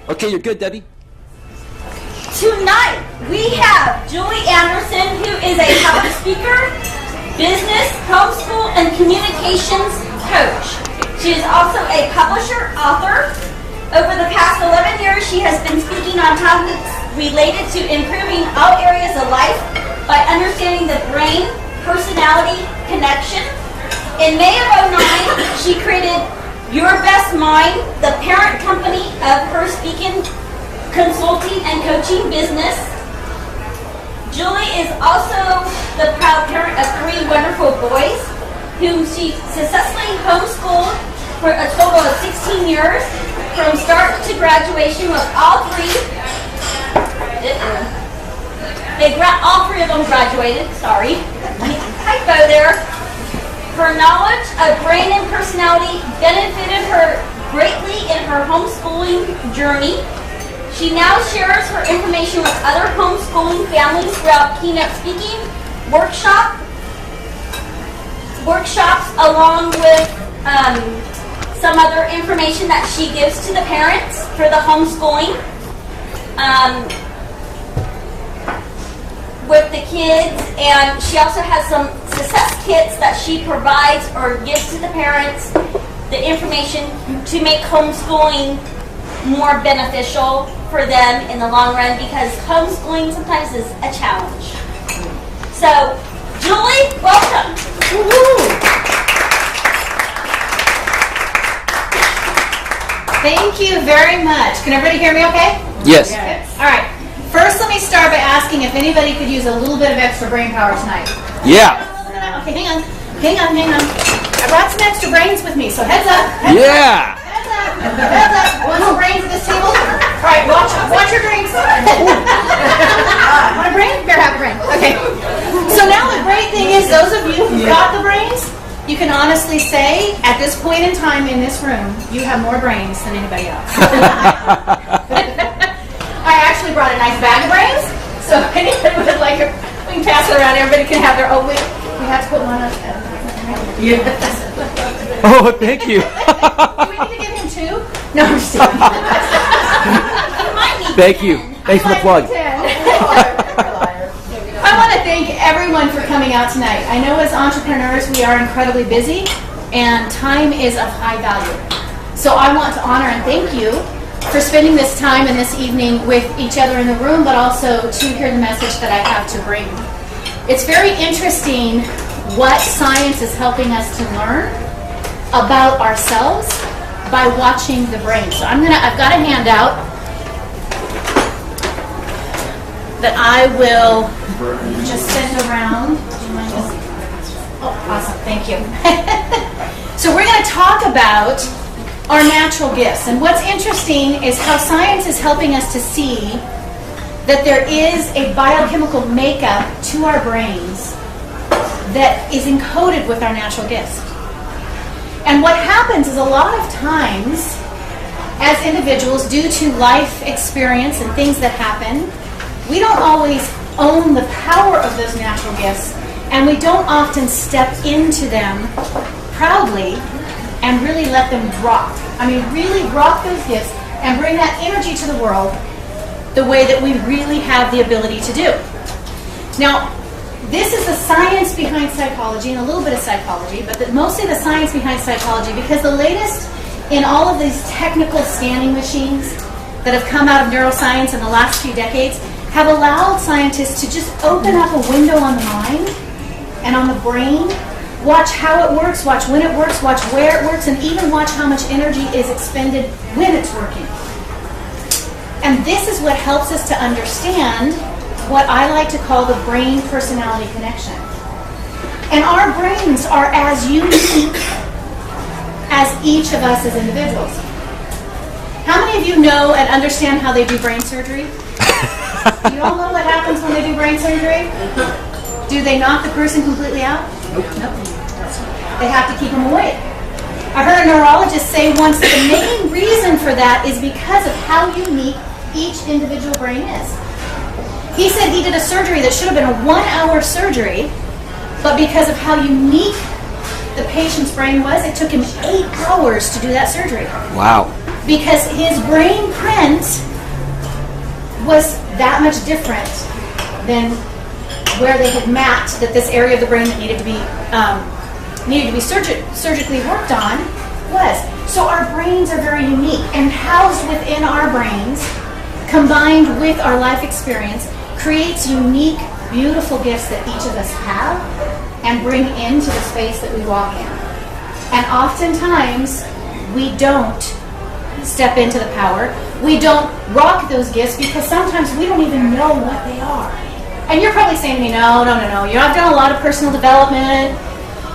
Okay, you're good, Debbie. Tonight, we have Julie Anderson, who is a public speaker, business, homeschool, and communications coach. She is also a publisher, author. Over the past 11 years, she has been speaking on topics related to improving all areas of life by understanding the brain-personality connection. In May of 2009, she created Your Best Mind, the parent company of her speaking, consulting, and coaching business. Julie is also the proud parent of 3 wonderful boys, whom she successfully homeschooled for a total of 16 years, from start to graduation with all 3. All 3 of them graduated, sorry. Typo there. Her knowledge of brain and personality benefited her greatly in her homeschooling journey. She now shares her information with other homeschooling families throughout keynote speaking, workshops, along with some other information that she gives to the parents for the homeschooling with the kids. And she also has some success kits that she provides or gives to the parents, the information to make homeschooling more beneficial for them in the long run, because homeschooling sometimes is a challenge. So, Julie, welcome. Woo-hoo. Thank you very much. Can everybody hear me okay? Yes. All right. First, let me start by asking if anybody could use a little bit of extra brain power tonight. Yeah. Okay, hang on. I brought some extra brains with me, so heads up. Yeah. Heads up. Want some brains at this table? All right, watch your drinks. Want a brain? Bear have a brain. Okay. So now the great thing is, those of you who got the brains, you can honestly say, at this point in time in this room, you have more brains than anybody else. I actually brought a nice bag of brains, so if anybody would like it, we can pass it around. Everybody can have their own. We have to put one on. Yeah. Oh, thank you. Do we need to give him 2? No, I'm just kidding. Thank you. Thanks for the plug. I want to thank everyone for coming out tonight. I know as entrepreneurs we are incredibly busy and time is of high value. So I want to honor and thank you for spending this time and this evening with each other in the room, but also to hear the message that I have to bring. It's very interesting what science is helping us to learn about ourselves by watching the brain. So I've got a handout that I will just send around. Do you mind just? Oh, awesome, thank you. So we're going to talk about our natural gifts. And what's interesting is how science is helping us to see that there is a biochemical makeup to our brains that is encoded with our natural gifts. And what happens is, a lot of times as individuals, due to life experience and things that happen, we don't always own the power of those natural gifts, and we don't often step into them proudly and really let them rock. I mean, really rock those gifts and bring that energy to the world the way that we really have the ability to do. Now, this is the science behind psychology and a little bit of psychology, but mostly the science behind psychology, because the latest in all of these technical scanning machines that have come out of neuroscience in the last few decades have allowed scientists to just open up a window on the mind and on the brain, watch how it works, watch when it works, watch where it works, and even watch how much energy is expended when it's working. And this is what helps us to understand what I like to call the brain-personality connection. And our brains are as unique as each of us as individuals. How many of you know and understand how they do brain surgery? You all know what happens when they do brain surgery? Do they knock the person completely out? Nope. They have to keep them awake. I heard a neurologist say once that the main reason for that is because of how unique each individual brain is. He said he did a surgery that should have been a 1-hour surgery, but because of how unique the patient's brain was, it took him 8 hours to do that surgery. Wow. because his brain print was that much different than where they had mapped that this area of the brain that needed to be surgically worked on was. So our brains are very unique, and housed within our brains, combined with our life experience, creates unique, beautiful gifts that each of us have and bring into the space that we walk in. And oftentimes, we don't step into the power. We don't rock those gifts because sometimes we don't even know what they are. And you're probably saying to me, no. I've done a lot of personal development.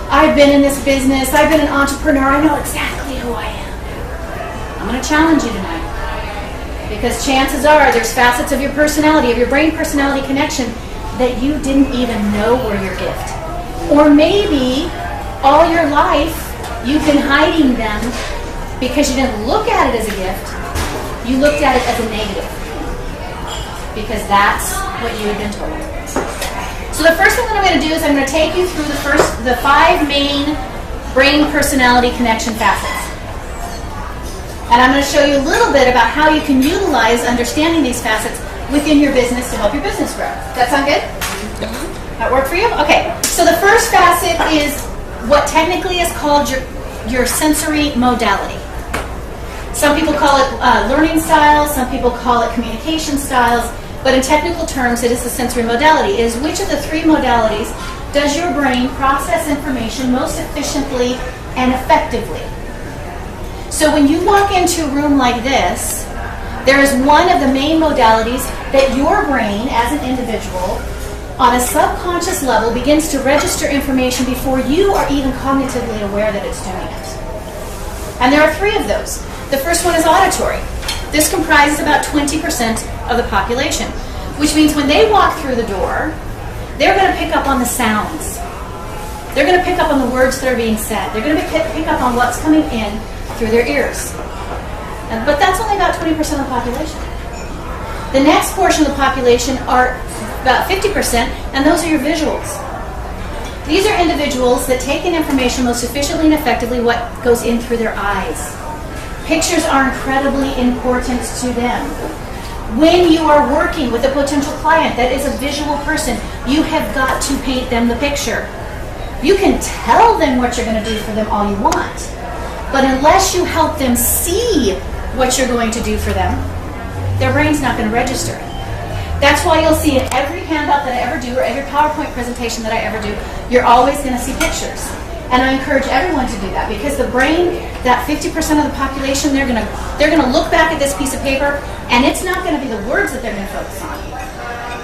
I've been in this business. I've been an entrepreneur. I know exactly who I am. I'm going to challenge you tonight. Because chances are there's facets of your personality, of your brain-personality connection, that you didn't even know were your gift. Or maybe all your life you've been hiding them because you didn't look at it as a gift. You looked at it as a negative. Because that's what you had been told. So the first thing that I'm going to do is I'm going to take you through the 5 main brain-personality connection facets. And I'm going to show you a little bit about how you can utilize understanding these facets within your business to help your business grow. Does that sound good? Yep. That work for you? Okay. So the first facet is what technically is called your sensory modality. Some people call it learning styles. Some people call it communication styles. But in technical terms, it is the sensory modality. It is which of the 3 modalities does your brain process information most efficiently and effectively? So when you walk into a room like this, there is one of the main modalities that your brain, as an individual, on a subconscious level, begins to register information before you are even cognitively aware that it's doing it. And there are 3 of those. The first one is auditory. This comprises about 20% of the population, which means when they walk through the door, they're going to pick up on the sounds. They're going to pick up on the words that are being said. They're going to pick up on what's coming in through their ears. But that's only about 20% of the population. The next portion of the population are about 50%, and those are your visuals. These are individuals that take in information most efficiently and effectively what goes in through their eyes. Pictures are incredibly important to them. When you are working with a potential client that is a visual person, you have got to paint them the picture. You can tell them what you're going to do for them all you want, but unless you help them see what you're going to do for them, their brain's not going to register. That's why you'll see in every handout that I ever do or every PowerPoint presentation that I ever do, you're always going to see pictures. And I encourage everyone to do that because the brain, that 50% of the population, they're going to look back at this piece of paper, and it's not going to be the words that they're going to focus on.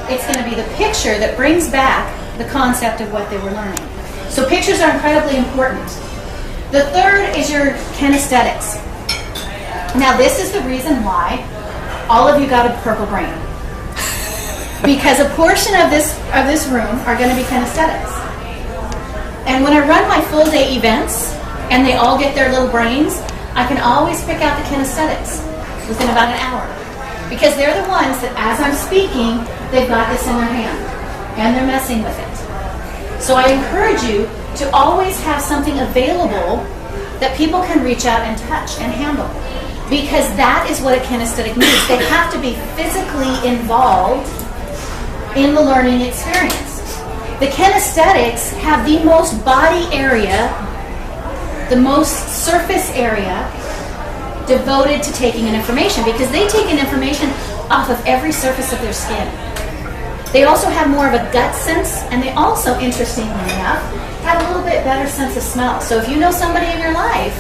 It's going to be the picture that brings back the concept of what they were learning. So pictures are incredibly important. The third is your kinesthetics. Now this is the reason why all of you got a purple brain. Because a portion of this room are going to be kinesthetics. And when I run my full day events and they all get their little brains, I can always pick out the kinesthetics within about an hour. Because they're the ones that as I'm speaking, they've got this in their hand and they're messing with it. So I encourage you to always have something available that people can reach out and touch and handle. Because that is what a kinesthetic means. They have to be physically involved in the learning experience. The kinesthetics have the most body area, the most surface area devoted to taking in information because they take in information off of every surface of their skin. They also have more of a gut sense, and they also, interestingly enough, have a little bit better sense of smell. So if you know somebody in your life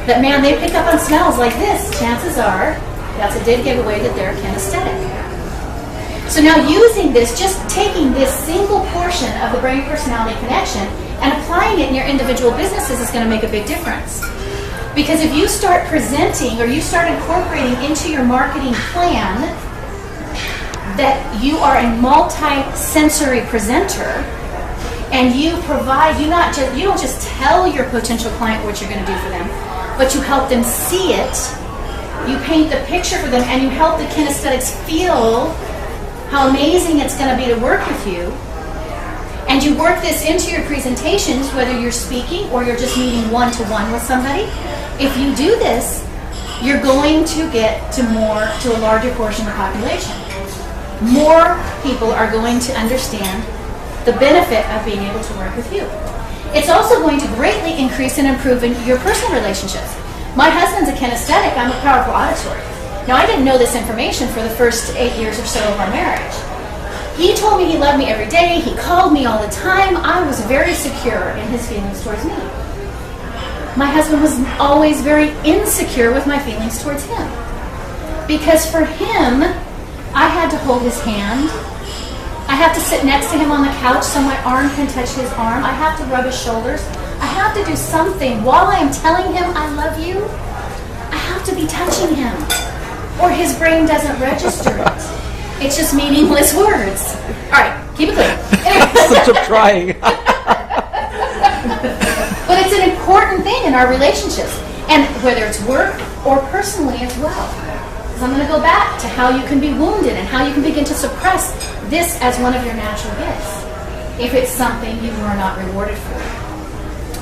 that, man, they pick up on smells like this, chances are that's a dead giveaway that they're kinesthetic. So now using this, just taking this single portion of the brain-personality connection and applying it in your individual businesses is going to make a big difference. Because if you start presenting or you start incorporating into your marketing plan that you are a multi-sensory presenter and you provide, you don't just tell your potential client what you're going to do for them, but you help them see it, you paint the picture for them, and you help the kinesthetics feel how amazing it's going to be to work with you, and you work this into your presentations, whether you're speaking or you're just meeting one-to-one with somebody. If you do this, you're going to get to a larger portion of the population. More people are going to understand the benefit of being able to work with you. It's also going to greatly increase and improve in your personal relationships. My husband's a kinesthetic, I'm a powerful auditory. Now, I didn't know this information for the first 8 years or so of our marriage. He told me he loved me every day, he called me all the time. I was very secure in his feelings towards me. My husband was always very insecure with my feelings towards him. Because for him, I had to hold his hand. I have to sit next to him on the couch so my arm can touch his arm. I have to rub his shoulders. I have to do something. While I am telling him I love you, I have to be touching him. Or his brain doesn't register it. It's just meaningless words. All right, keep it clear. Such a trying. But it's an important thing in our relationships, and whether it's work or personally as well. So I'm going to go back to how you can be wounded and how you can begin to suppress this as one of your natural gifts if it's something you were not rewarded for.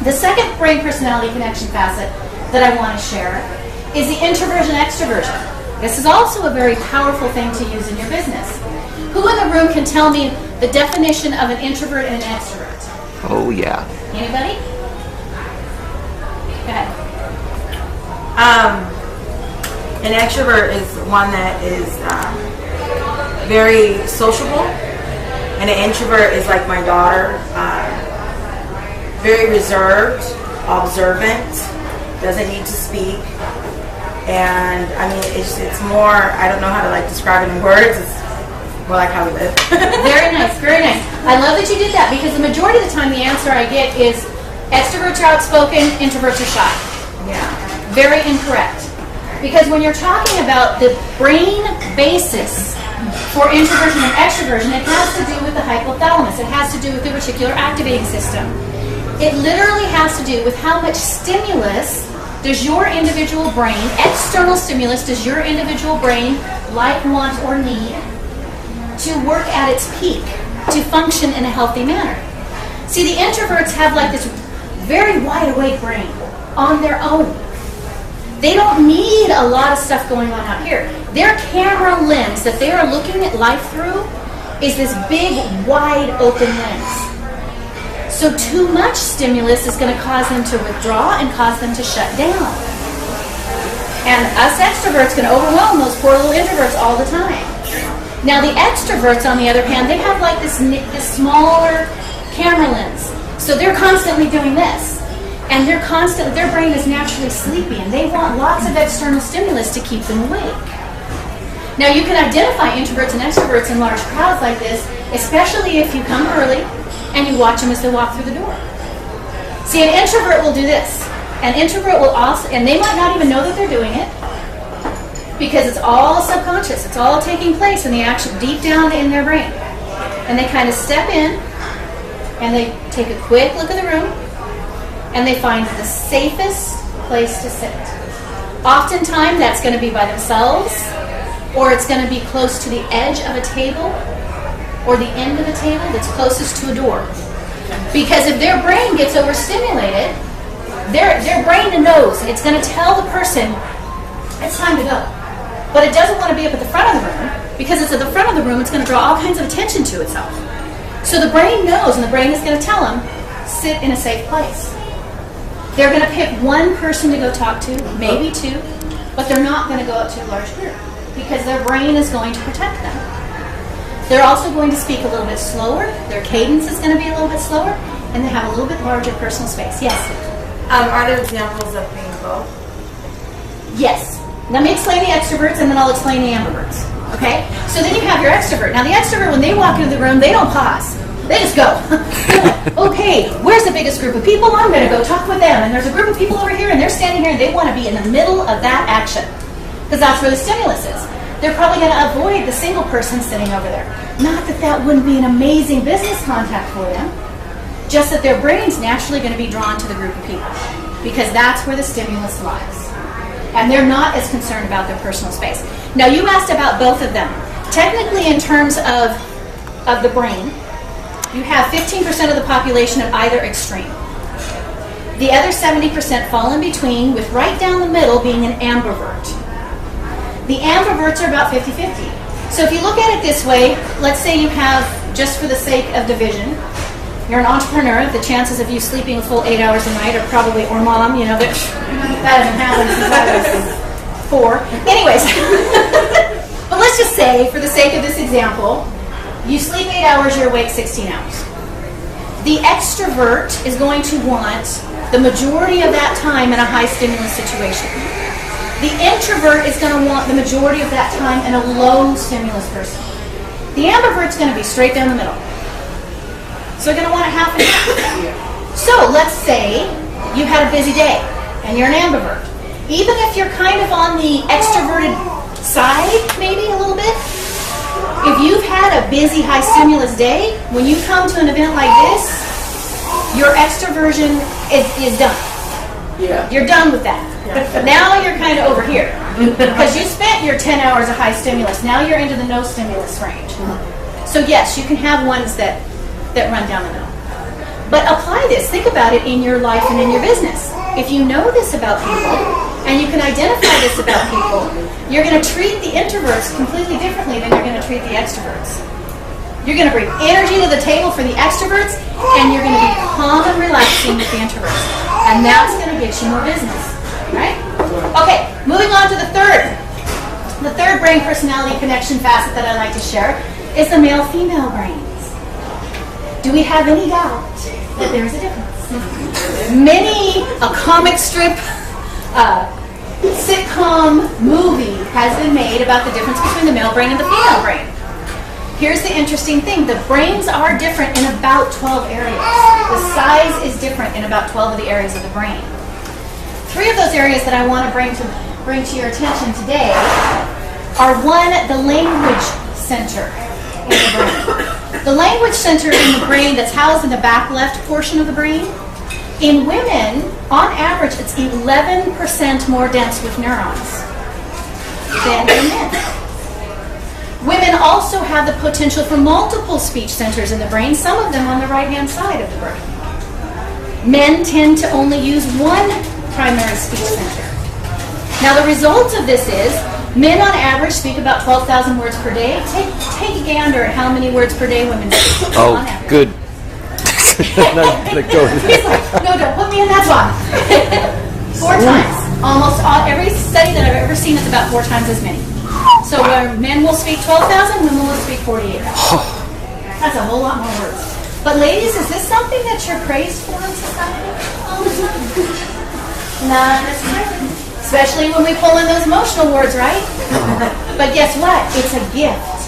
The second brain personality connection facet that I want to share is the introversion extroversion. This is also a very powerful thing to use in your business. Who in the room can tell me the definition of an introvert and an extrovert? Oh, yeah. Anybody? Go ahead. An extrovert is one that is very sociable, and an introvert is like my daughter, very reserved, observant, doesn't need to speak, and I mean it's more, I don't know how to describe it in words, it's more like how we live. Very nice, very nice. I love that you did that because the majority of the time the answer I get is extroverts are outspoken, introverts are shy. Yeah. Very incorrect. Because when you're talking about the brain basis for introversion and extroversion, it has to do with the hypothalamus. It has to do with the reticular activating system. It literally has to do with how much stimulus does your individual brain, external stimulus, does your individual brain like, want, or need to work at its peak, to function in a healthy manner. See, the introverts have this very wide awake brain on their own. They don't need a lot of stuff going on out here. Their camera lens that they are looking at life through is this big, wide open lens. So too much stimulus is going to cause them to withdraw and cause them to shut down. And us extroverts can overwhelm those poor little introverts all the time. Now the extroverts, on the other hand, they have this smaller camera lens. So they're constantly doing this. And their brain is naturally sleepy, and they want lots of external stimulus to keep them awake. Now you can identify introverts and extroverts in large crowds like this, especially if you come early and you watch them as they walk through the door. See, an introvert will do this. An introvert will also, and they might not even know that they're doing it, because it's all subconscious. It's all taking place in the action deep down in their brain. And they kind of step in, and they take a quick look at the room, and they find the safest place to sit. Oftentimes, that's going to be by themselves, or it's going to be close to the edge of a table, or the end of a table that's closest to a door. Because if their brain gets overstimulated, their brain knows it's going to tell the person, it's time to go. But it doesn't want to be up at the front of the room, because it's at the front of the room, it's going to draw all kinds of attention to itself. So the brain knows, and the brain is going to tell them, sit in a safe place. They're going to pick one person to go talk to, maybe two, but they're not going to go up to a large group because their brain is going to protect them. They're also going to speak a little bit slower. Their cadence is going to be a little bit slower, and they have a little bit larger personal space. Yes? Are there examples of being both? Yes. Let me explain the extroverts, and then I'll explain the ambiverts. Okay? So then you have your extrovert. Now the extrovert, when they walk into the room, they don't pause. They just go. Okay, where's the biggest group of people? I'm going to go talk with them. And there's a group of people over here, and they're standing here, and they want to be in the middle of that action. Because that's where the stimulus is. They're probably going to avoid the single person sitting over there. Not that that wouldn't be an amazing business contact for them. Just that their brain's naturally going to be drawn to the group of people. Because that's where the stimulus lies. And they're not as concerned about their personal space. Now, you asked about both of them. Technically, in terms of the brain, you have 15% of the population at either extreme. The other 70% fall in between, with right down the middle being an ambivert. The ambiverts are about 50-50. So if you look at it this way, let's say you have, just for the sake of division, you're an entrepreneur, the chances of you sleeping a full 8 hours a night are probably, or mom, that hasn't happened since I was 4. Anyways, but let's just say, for the sake of this example, you sleep 8 hours, you're awake 16 hours. The extrovert is going to want the majority of that time in a high stimulus situation. The introvert is going to want the majority of that time in a low stimulus person. The ambivert's going to be straight down the middle. So you're going to want it half and half. So let's say you had a busy day and you're an ambivert. Even if you're kind of on the extroverted side, maybe a little bit, if you've had a busy high stimulus day, when you come to an event like this, your extroversion is done. Yeah. You're done with that. Now you're kind of over here. Because you spent your 10 hours of high stimulus. Now you're into the no stimulus range. So yes, you can have ones that run down the middle. But apply this. Think about it in your life and in your business. If you know this about people, and you can identify this about people, you're going to treat the introverts completely differently than you're going to treat the extroverts. You're going to bring energy to the table for the extroverts, and you're going to be calm and relaxing with the introverts. And that's going to get you more business, right? Okay, moving on to the third. The third brain personality connection facet that I like to share is the male-female brains. Do we have any doubt that there's a difference? Many a comic strip, sitcom, movie has been made about the difference between the male brain and the female brain. Here's the interesting thing. The brains are different in about 12 areas. The size is different in about 12 of the areas of the brain. 3 of those areas that I want to bring to your attention today are, one, the language center in the brain. The language center in the brain that's housed in the back left portion of the brain, in women, on average, it's 11% more dense with neurons than in men. Women also have the potential for multiple speech centers in the brain, some of them on the right-hand side of the brain. Men tend to only use one primary speech center. Now, the result of this is men on average speak about 12,000 words per day. Take a gander at how many words per day women speak. Oh, on average. good. He's like, no, don't put me in that spot. 4 times. Almost every study that I've ever seen is about 4 times as many. So where men will speak 12,000, women will speak 48,000. That's a whole lot more words. But ladies, is this something that you're praised for in society? Not necessarily. Especially when we pull in those emotional words, right? But guess what? It's a gift.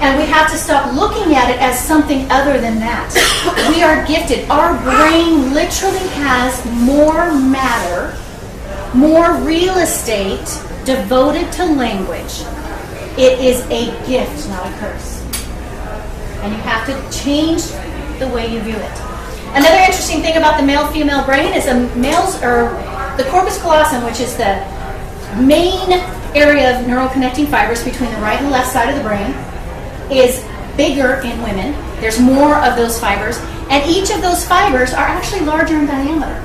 And we have to stop looking at it as something other than that. We are gifted. Our brain literally has more matter, more real estate devoted to language. It is a gift, not a curse. And you have to change the way you view it. Another interesting thing about the male-female brain is the corpus callosum, which is the main area of neural connecting fibers between the right and left side of the brain, is bigger in women. There's more of those fibers, and each of those fibers are actually larger in diameter.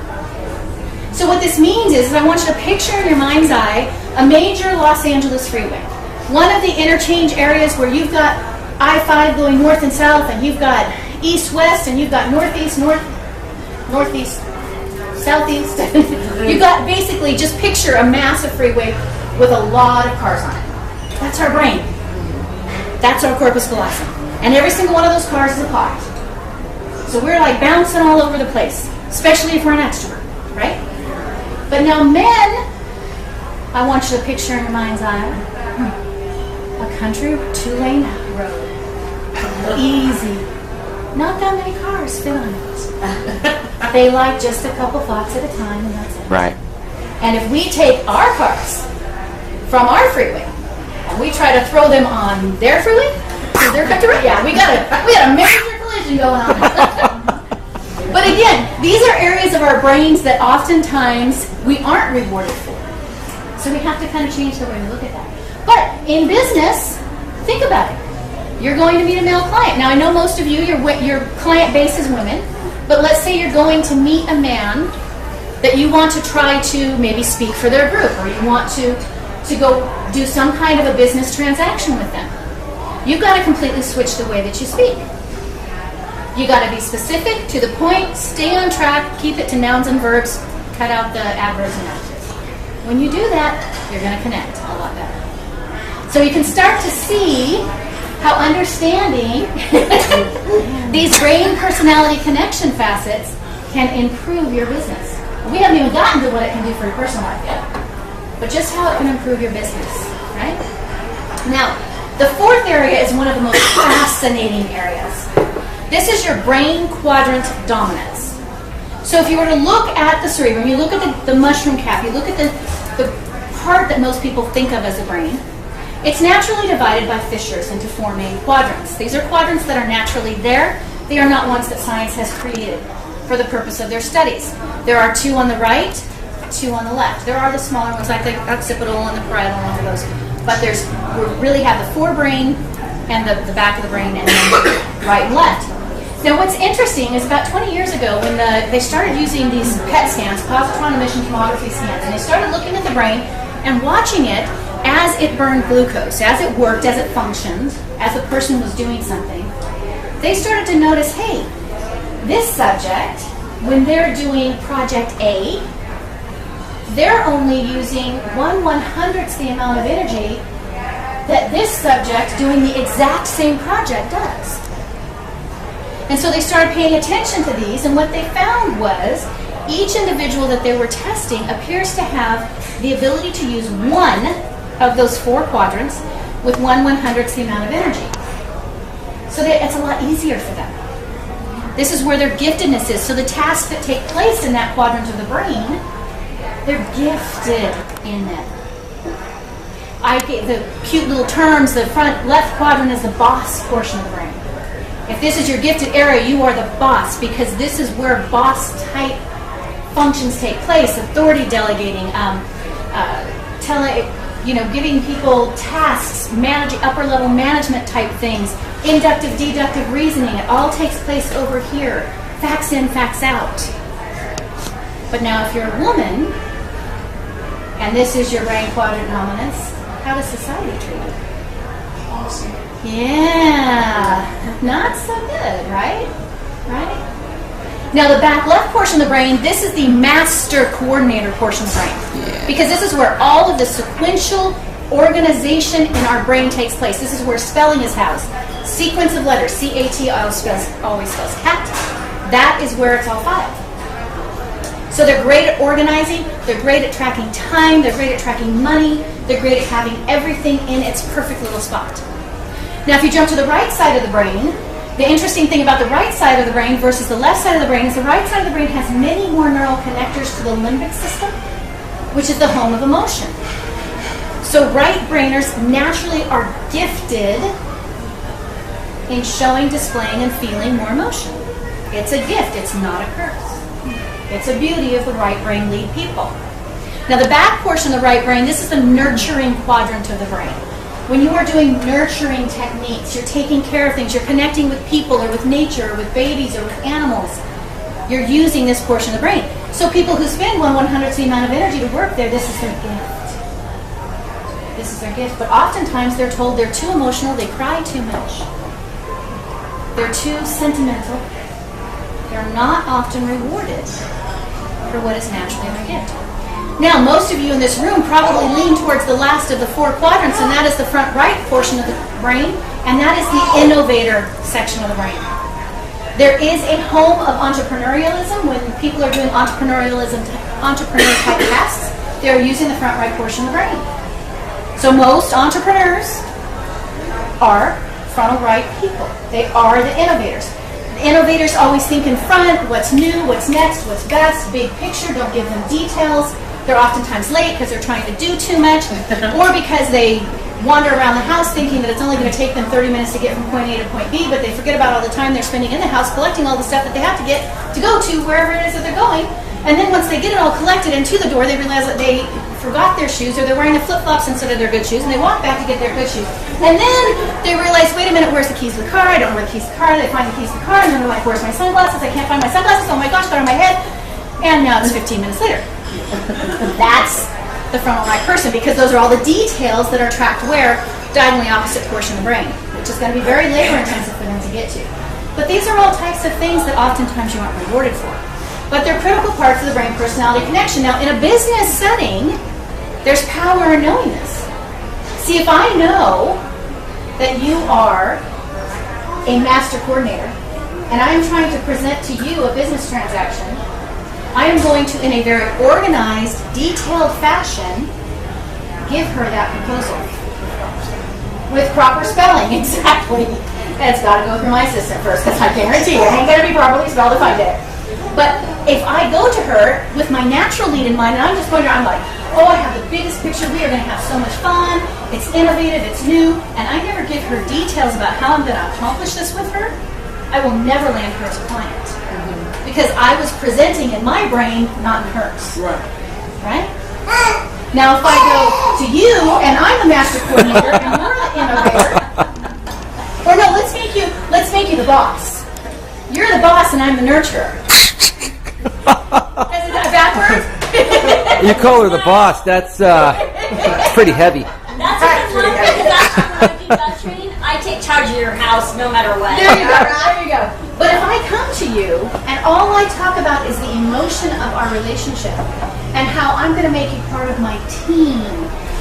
So what this means is I want you to picture in your mind's eye a major Los Angeles freeway. One of the interchange areas where you've got I-5 going north and south, and you've got east-west, and you've got northeast, northeast, southeast. You've got basically, just picture a massive freeway with a lot of cars on it. That's our brain. That's our corpus callosum. And every single one of those cars is a pot. So we're like bouncing all over the place, especially if we're an extrovert, right? But now men, I want you to picture in your mind's eye a country 2-lane road. Easy. Not that many cars fit on it. They like just a couple thoughts at a time, and that's it. Right. And if we take our cars from our freeway and we try to throw them on their freeway, their country, yeah, we got a major collision going on. But again, these are areas of our brains that oftentimes we aren't rewarded for. So we have to kind of change the way we look at that. But in business, think about it. You're going to meet a male client. Now, I know most of you, your client base is women, but let's say you're going to meet a man that you want to try to maybe speak for their group, or you want to go do some kind of a business transaction with them. You've got to completely switch the way that you speak. You got to be specific, to the point, stay on track, keep it to nouns and verbs, cut out the adverbs and adjectives. When you do that, you're going to connect a lot better. So you can start to see how understanding these brain personality connection facets can improve your business. We haven't even gotten to what it can do for your personal life yet, but just how it can improve your business, right? Now, the fourth area is one of the most fascinating areas. This is your brain quadrant dominance. So if you were to look at the cerebrum, you look at the mushroom cap, you look at the part that most people think of as a brain, it's naturally divided by fissures into four main quadrants. These are quadrants that are naturally there. They are not ones that science has created for the purpose of their studies. There are two on the right, two on the left. There are the smaller ones like the occipital and the parietal and all of those. But we really have the forebrain and the back of the brain, and then right and left. Now what's interesting is about 20 years ago when they started using these PET scans, positron emission tomography scans, and they started looking at the brain and watching it as it burned glucose, as it worked, as it functioned, as the person was doing something. They started to notice, hey, this subject, when they're doing project A, they're only using 1/100th the amount of energy that this subject doing the exact same project does. And so they started paying attention to these, and what they found was each individual that they were testing appears to have the ability to use one of those four quadrants with 1/100th the amount of energy. So it's a lot easier for them. This is where their giftedness is. So the tasks that take place in that quadrant of the brain, they're gifted in them. I gave the cute little terms. The front left quadrant is the boss portion of the brain. If this is your gifted area, you are the boss, because this is where boss type functions take place. Authority delegating, giving people tasks, managing upper level management type things, inductive, deductive reasoning. It all takes place over here. Facts in, facts out. But now if you're a woman, and this is your brain quadrant dominance, how does society treat you? Awesome. Yeah, not so good, right? Right? Now the back left portion of the brain, this is the master coordinator portion of the brain. Yeah. Because this is where all of the sequential organization in our brain takes place. This is where spelling is housed. Sequence of letters, C-A-T always spells cat. That is where it's all filed. So they're great at organizing, they're great at tracking time, they're great at tracking money, they're great at having everything in its perfect little spot. Now if you jump to the right side of the brain, the interesting thing about the right side of the brain versus the left side of the brain is the right side of the brain has many more neural connectors to the limbic system, which is the home of emotion. So right-brainers naturally are gifted in showing, displaying, and feeling more emotion. It's a gift, it's not a curse. It's a beauty of the right brain lead people. Now the back portion of the right brain, this is the nurturing quadrant of the brain. When you are doing nurturing techniques, you're taking care of things, you're connecting with people or with nature or with babies or with animals, you're using this portion of the brain. So people who spend 1/100th the amount of energy to work there, this is their gift. This is their gift. But oftentimes they're told they're too emotional, they cry too much. They're too sentimental. They're not often rewarded for what is naturally their gift. Now, most of you in this room probably lean towards the last of the four quadrants, and that is the front right portion of the brain, and that is the innovator section of the brain. There is a home of entrepreneurialism. When people are doing entrepreneur type tasks, they are using the front right portion of the brain. So most entrepreneurs are frontal right people. They are the innovators. The innovators always think in front, what's new, what's next, what's best, big picture, don't give them details. They're oftentimes late because they're trying to do too much, or because they wander around the house thinking that it's only going to take them 30 minutes to get from point A to point B, but they forget about all the time they're spending in the house collecting all the stuff that they have to get to go to wherever it is that they're going. And then once they get it all collected and to the door, they realize that they forgot their shoes, or they're wearing the flip-flops instead of their good shoes, and they walk back to get their good shoes. And then they realize, wait a minute, where's the keys to the car? I don't know where the keys to the car. They find the keys to the car, and then they're like, where's my sunglasses? I can't find my sunglasses. Oh my gosh, they're on my head. And now it's 15 minutes later. That's the frontal right person, because those are all the details that are tracked where? Diagonally opposite portion of the brain, which is going to be very labor intensive for them to get to. But these are all types of things that oftentimes you aren't rewarded for. But they're critical parts of the brain-personality connection. Now, in a business setting, there's power in knowing this. See, if I know that you are a master coordinator, and I am trying to present to you a business transaction, I am going to, in a very organized, detailed fashion, give her that proposal. With proper spelling, exactly. And it's got to go through my assistant first, because I guarantee you, it ain't going to be properly spelled if I did it. But if I go to her with my natural lead in mind, and I'm just going to, I'm like, oh, I have the biggest picture, we are going to have so much fun, it's innovative, it's new, and I never give her details about how I'm going to accomplish this with her, I will never land her as a client. Because I was presenting in my brain, not in hers. Right? Now if I go to you, and I'm the master coordinator, and you're the innovator, or no, let's make you the boss. You're the boss, and I'm the nurturer. Is it backwards? You call her the boss. That's pretty heavy. That's a good one, because that's when I do that training. I take charge of your house no matter what. There you go. There you go. But if I come to you and all I talk about is the emotion of our relationship and how I'm going to make you part of my team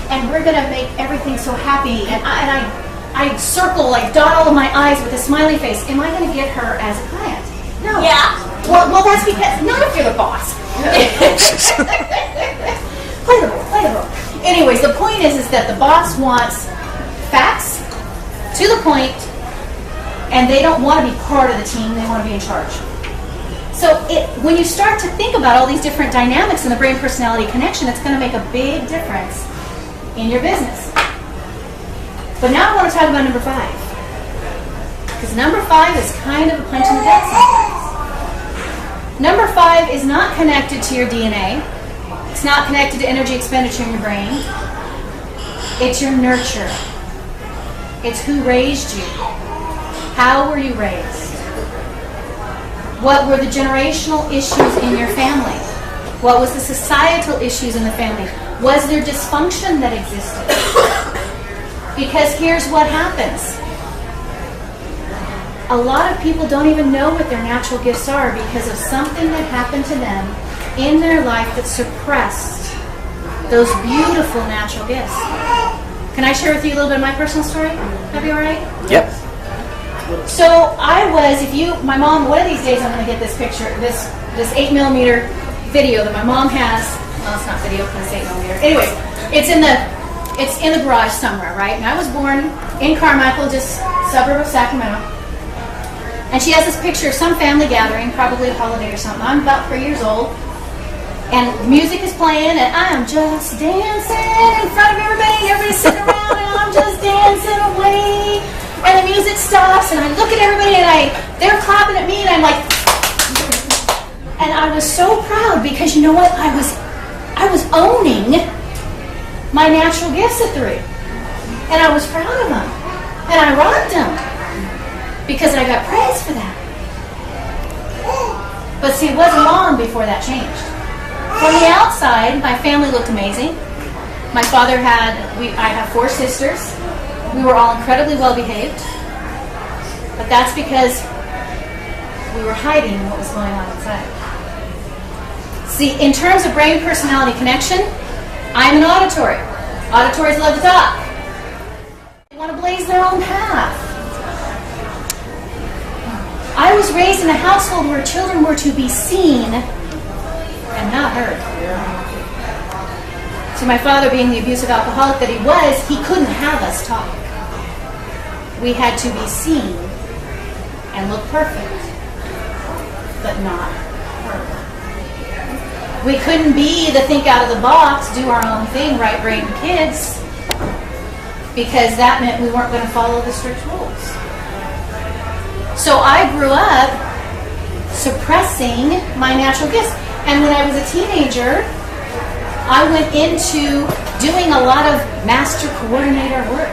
and we're going to make everything so happy and I circle, like dot all of my I's with a smiley face, am I going to get her as a client? No. Yeah. Well, that's because, not if you're the boss. Play the role. Anyways, the point is that the boss wants facts, to the point, and they don't want to be part of the team, they want to be in charge. So when you start to think about all these different dynamics in the brain-personality connection, it's going to make a big difference in your business. But now I want to talk about number 5. Because number 5 is kind of a punch in the gut sometimes. Number 5 is not connected to your DNA. It's not connected to energy expenditure in your brain. It's your nurture. It's who raised you. How were you raised? What were the generational issues in your family? What was the societal issues in the family? Was there dysfunction that existed? Because here's what happens. A lot of people don't even know what their natural gifts are because of something that happened to them in their life that suppressed those beautiful natural gifts. Can I share with you a little bit of my personal story? That'd be all right? Yep. So my mom, one of these days I'm going to get this picture, this 8mm video that my mom has. Well, it's not video because it's 8mm. Anyways, it's in the garage somewhere, right? And I was born in Carmichael, just suburb of Sacramento. And she has this picture of some family gathering, probably a holiday or something. I'm about 3 years old. And music is playing, and I'm just dancing in front of everybody, and everybody's sitting around, and I'm just dancing away. And the music stops, and I look at everybody, and they're clapping at me, and I'm like, and I was so proud because you know what? I was owning my natural gifts at 3, and I was proud of them, and I rocked them because I got praise for that. But see, it wasn't long before that changed. From the outside, my family looked amazing. My father I have 4 sisters. We were all incredibly well behaved. But that's because we were hiding what was going on inside. See, in terms of brain-personality connection, I'm an auditory. Auditories love to talk. They want to blaze their own path. I was raised in a household where children were to be seen and not heard. So my father, being the abusive alcoholic that he was, he couldn't have us talk. We had to be seen and look perfect, but not heard. We couldn't be the think out of the box, do our own thing, right-brained kids, because that meant we weren't going to follow the strict rules. So I grew up suppressing my natural gifts. And when I was a teenager, I went into doing a lot of master coordinator work.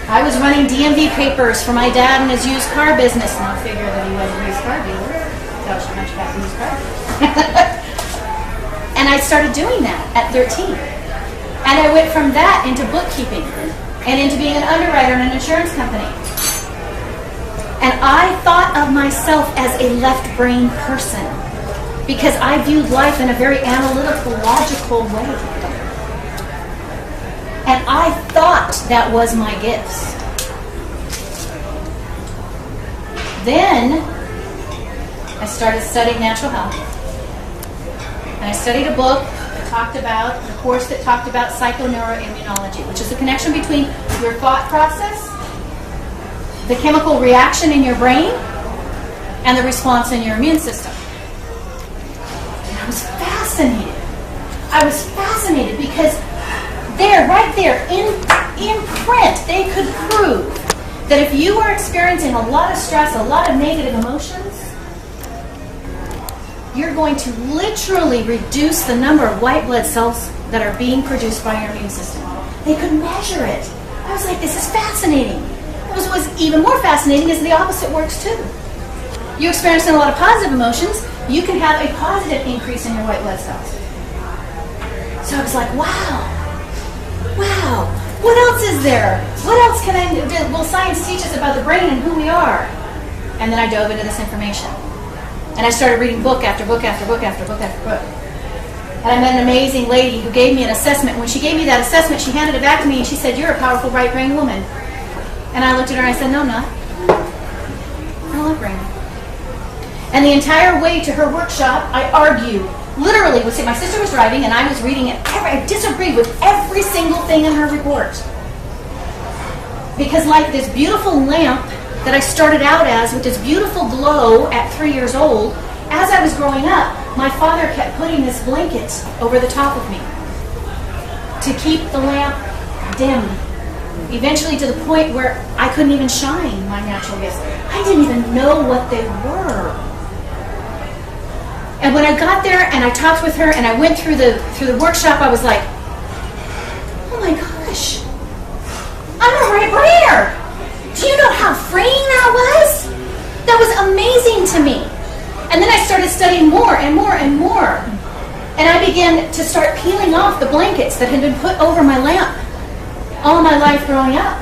I was running DMV papers for my dad and his used car business. Now figure that he was a used car dealer. Tells you much about used cars. And I started doing that at 13. And I went from that into bookkeeping and into being an underwriter in an insurance company. And I thought of myself as a left brain person because I viewed life in a very analytical, logical way. And I thought that was my gifts. Then I started studying natural health. And I studied a book that talked about, a course that talked about psychoneuroimmunology, which is the connection between your thought process, the chemical reaction in your brain, and the response in your immune system. And I was fascinated. I was fascinated because there, right there, in print, they could prove that if you are experiencing a lot of stress, a lot of negative emotions, you're going to literally reduce the number of white blood cells that are being produced by your immune system. They could measure it. I was like, this is fascinating. What was even more fascinating is the opposite works too. You're experiencing a lot of positive emotions, you can have a positive increase in your white blood cells. So I was like, wow, what else is there? What else will science teach us about the brain and who we are? And then I dove into this information. And I started reading book after book after book after book after book. And I met an amazing lady who gave me an assessment. When she gave me that assessment, she handed it back to me and she said, "You're a powerful right-brain woman." And I looked at her and I said, "No, I'm not. I'm left-brained." And the entire way to her workshop, I argued. Literally, my sister was driving and I was reading it. I disagreed with every single thing in her report. Because like this beautiful lamp that I started out as with this beautiful glow at 3 years old, as I was growing up, my father kept putting this blanket over the top of me to keep the lamp dim. Eventually to the point where I couldn't even shine my natural gifts. I didn't even know what they were. And when I got there and I talked with her and I went through the workshop, I was like, oh my gosh, I'm a right-brainer. Do you know how freeing that was? That was amazing to me. And then I started studying more and more and more. And I began to start peeling off the blankets that had been put over my lamp all my life growing up.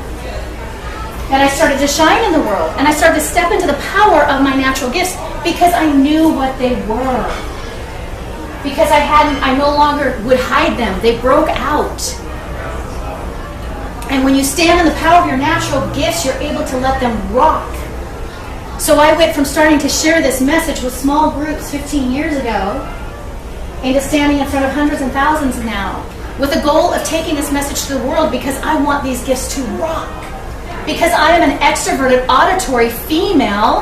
And I started to shine in the world. And I started to step into the power of my natural gifts because I knew what they were. Because I no longer would hide them. They broke out. And when you stand in the power of your natural gifts, you're able to let them rock. So I went from starting to share this message with small groups 15 years ago into standing in front of hundreds and thousands now with the goal of taking this message to the world because I want these gifts to rock. Because I am an extroverted, auditory female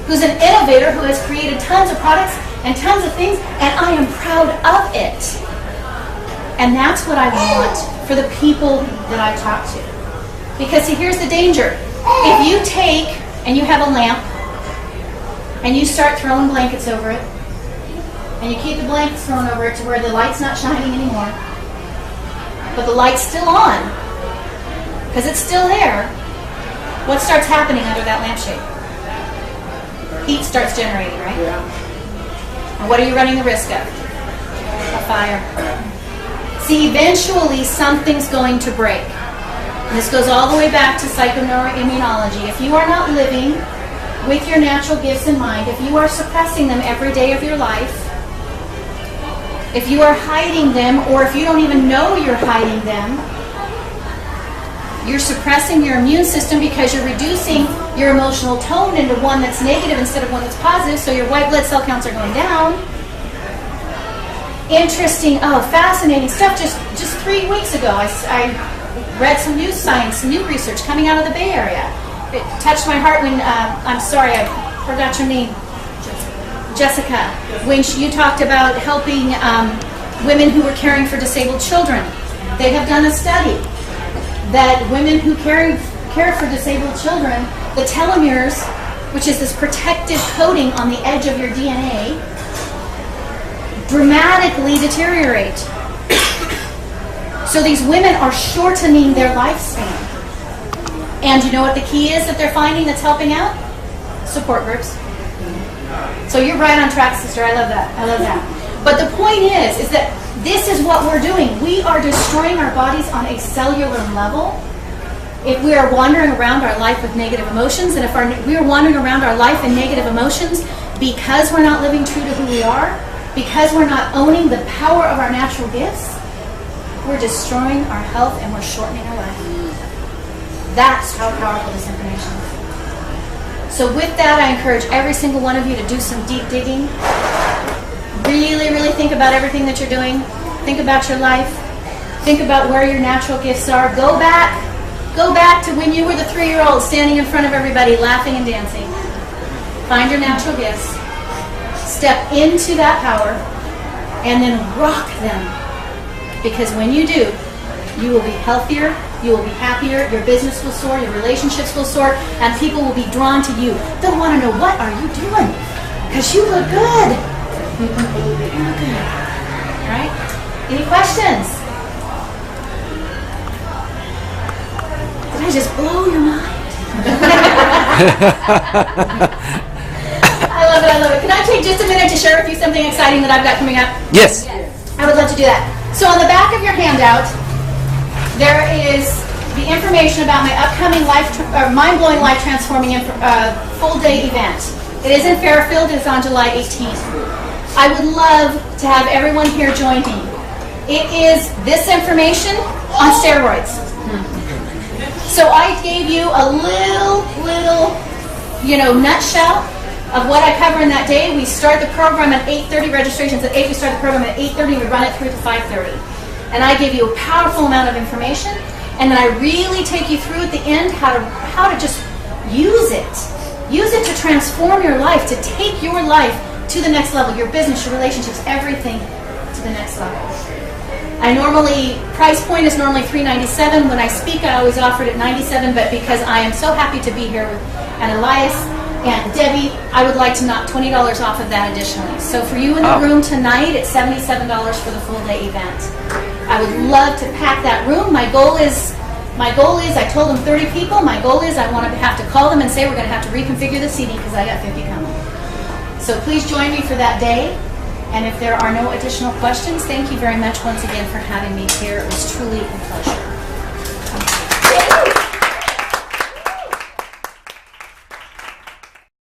who's an innovator who has created tons of products and tons of things, and I am proud of it. And that's what I want for the people that I talk to. Because see, here's the danger. If you take and you have a lamp and you start throwing blankets over it, and you keep the blankets thrown over it to where the light's not shining anymore, but the light's still on, because it's still there, what starts happening under that lampshade? Heat starts generating, right? Yeah. And what are you running the risk of? A fire. See, eventually something's going to break. And this goes all the way back to psychoneuroimmunology. If you are not living with your natural gifts in mind, if you are suppressing them every day of your life, if you are hiding them, or if you don't even know you're hiding them, you're suppressing your immune system because you're reducing your emotional tone into one that's negative instead of one that's positive, so your white blood cell counts are going down. Interesting, fascinating stuff. Just 3 weeks ago, I read some new science, new research coming out of the Bay Area. It touched my heart when, I'm sorry, I forgot your name, Jessica, when you talked about helping women who were caring for disabled children. They have done a study that women who care for disabled children, the telomeres, which is this protective coating on the edge of your DNA, dramatically deteriorate. So these women are shortening their lifespan. And you know what the key is that they're finding that's helping out? Support groups. So you're right on track, sister. I love that. I love that. But the point is that this is what we're doing. We are destroying our bodies on a cellular level. If we are wandering around our life with negative emotions, and if we are wandering around our life in negative emotions because we're not living true to who we are, because we're not owning the power of our natural gifts, we're destroying our health and we're shortening our life. That's how powerful this information is. So with that, I encourage every single one of you to do some deep digging. Really, really think about everything that you're doing. Think about your life. Think about where your natural gifts are. Go back to when you were the 3-year-old standing in front of everybody laughing and dancing. Find your natural gifts. Step into that power and then rock them. Because when you do, you will be healthier, you will be happier, your business will soar, your relationships will soar, and people will be drawn to you. They'll want to know, what are you doing? Because you look good. You look good. All right? Any questions? Did I just blow your mind? I love it, I love it. Can I take just a minute to share with you something exciting that I've got coming up? Yes. I would love to do that. So on the back of your handout, there is the information about my upcoming mind-blowing, life-transforming full-day event. It is in Fairfield. It is on July 18th. I would love to have everyone here join me. It is this information on steroids. So I gave you a little, nutshell of what I cover in that day. We start the program at 8:30. Registration's at 8. We start the program at 8:30. We run it through to 5:30. And I give you a powerful amount of information, and then I really take you through at the end how to just use it. Use it to transform your life, to take your life to the next level, your business, your relationships, everything to the next level. Price point is normally $397. When I speak, I always offer it at $97, but because I am so happy to be here with Elias and Debbie, I would like to knock $20 off of that additionally. So for you in the room tonight, it's $77 for the full day event. I would love to pack that room. My goal is, I told them 30 people. My goal is I want to have to call them and say we're going to have to reconfigure the seating because I got 50 coming. So please join me for that day. And if there are no additional questions, thank you very much once again for having me here. It was truly a pleasure.